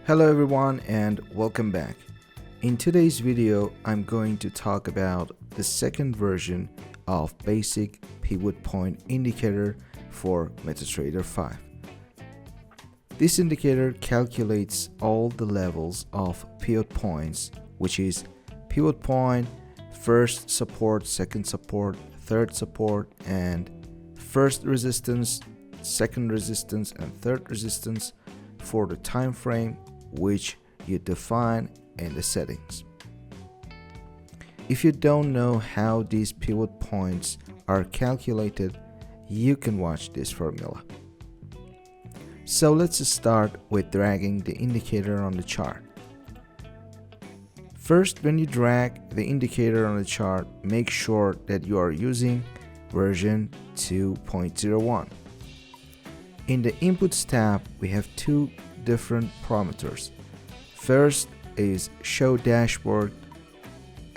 Hello everyone and welcome back. In today's video, I'm going to talk about the second version of basic pivot point indicator for MetaTrader 5. This indicator calculates all the levels of pivot points, which is pivot point, first support, second support, third support, and first resistance, second resistance, and third resistance for the time frame which you define in the settings. If you don't know how these pivot points are calculated, you can watch this formula. So let's start with dragging the indicator on the chart. First, when you drag the indicator on the chart, make sure that you are using version 2.01. In the Inputs tab, we have two different parameters. First is Show Dashboard,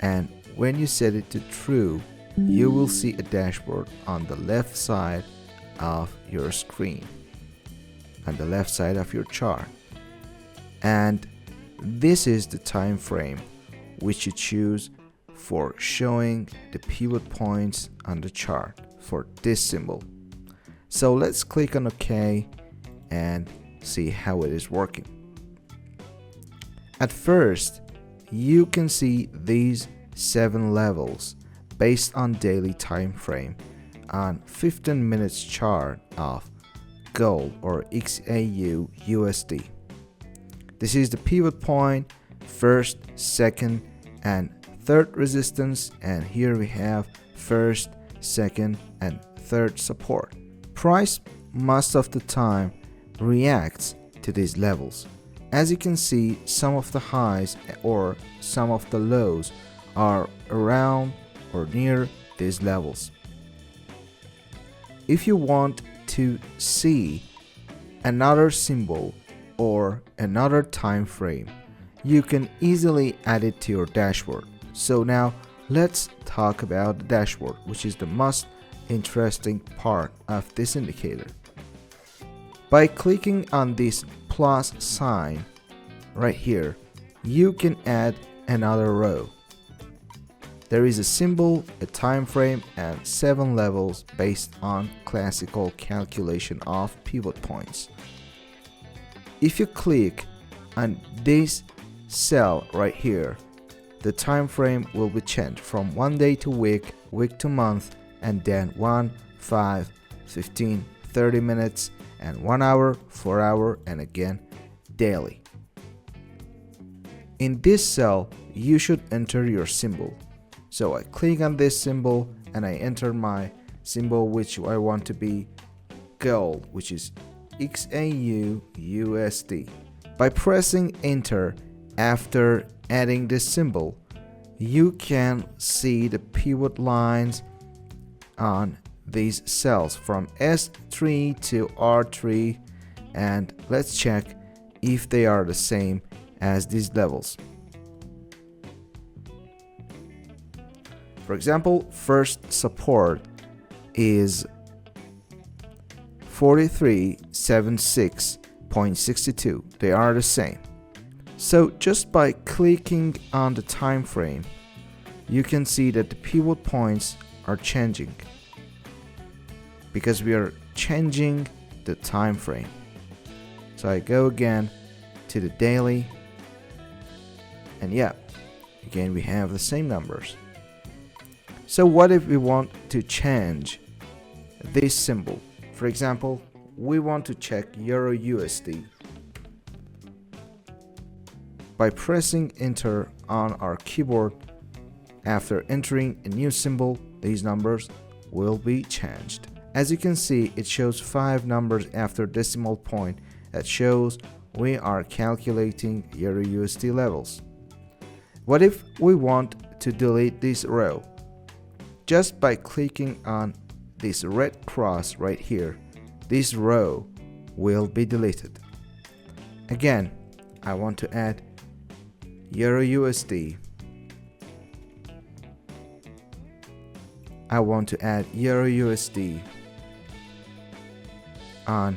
and when you set it to True, you will see a dashboard on the left side of your screen, on the left side of your chart. And this is the time frame which you choose for showing the pivot points on the chart for this symbol. So let's click on OK and see how it is working. At first, you can see these 7 levels based on daily time frame on 15 minutes chart of gold or XAU USD. This is the pivot point, first, second, and third resistance, and here we have first, second, and third support. Price most of the time reacts to these levels. As you can see, some of the highs or some of the lows are around or near these levels. If you want to see another symbol or another time frame, you can easily add it to your dashboard. So now let's talk about the dashboard, which is the most interesting part of this indicator. By clicking on this plus sign right here, you can add another row. There is a symbol, a time frame, and 7 levels based on classical calculation of pivot points. If you click on this cell right here, the time frame will be changed from 1 day to week, week to month, and then 1, 5, 15, 30 minutes, and 1 hour, 4 hour, and again daily. In this cell, you should enter your symbol. So I click on this symbol and I enter my symbol, which I want to be gold, which is XAU USD. By pressing enter after adding this symbol, you can see the pivot lines on these cells from S3 to R3, and let's check if they are the same as these levels. For example, first support is 4376.62. They are the same. So just by clicking on the time frame, you can see that the pivot points are changing because we are changing the time frame. So I go again to the daily, and yeah, again we have the same numbers. So what if we want to change this symbol? For example, we want to check Euro USD. By pressing enter on our keyboard, after entering a new symbol, these numbers will be changed. As you can see, it shows 5 numbers after decimal point that shows we are calculating Euro USD levels. What if we want to delete this row? Just by clicking on this red cross right here, this row will be deleted. Again, I want to add Euro USD. I want to add Euro USD on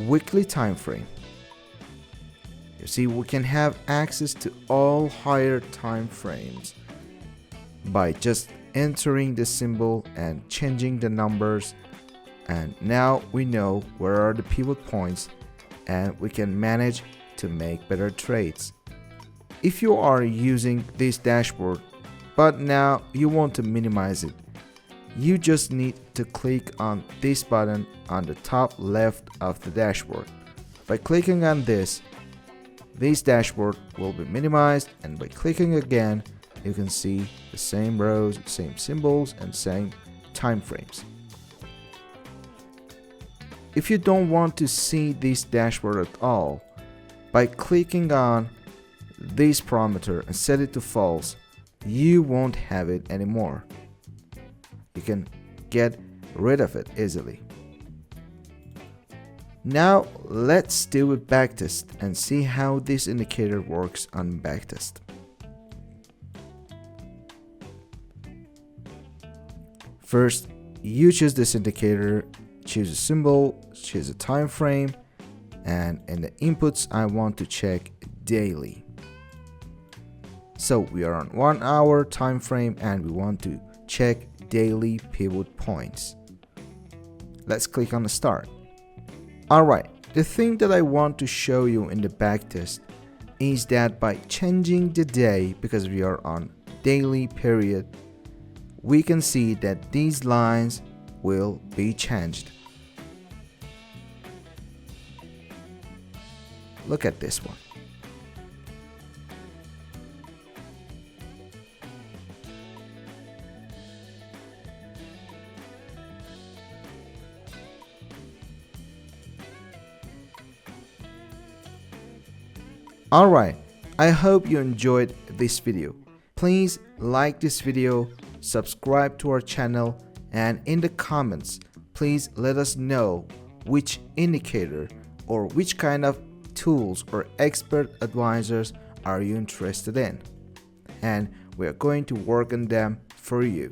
weekly time frame. You see, we can have access to all higher time frames by just entering the symbol and changing the numbers, and now we know where are the pivot points and we can manage to make better trades. If you are using this dashboard but now you want to minimize it, you just need to click on this button on the top left of the dashboard. By clicking on this dashboard will be minimized, and by clicking again you can see the same rows, same symbols, and same time frames. If you don't want to see this dashboard at all, by clicking on this parameter and set it to false, you won't have it anymore. You can get rid of it easily. Now let's do a backtest and see how this indicator works on backtest. First, you choose this indicator, choose a symbol, choose a time frame, and in the inputs I want to check daily. So we are on 1 hour time frame and we want to check daily pivot points. Let's click on the start. Alright, the thing that I want to show you in the backtest is that by changing the day, because we are on daily period, we can see that these lines will be changed. Look at this one. Alright, I hope you enjoyed this video. Please like this video, subscribe to our channel, and in the comments, please let us know which indicator or which kind of tools or expert advisors are you interested in, and we are going to work on them for you.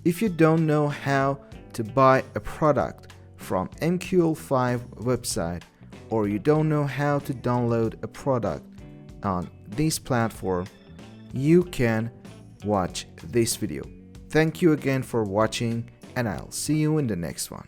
If you don't know how to buy a product from MQL5 website, or you don't know how to download a product on this platform, you can watch this video. Thank you again for watching, and I'll see you in the next one.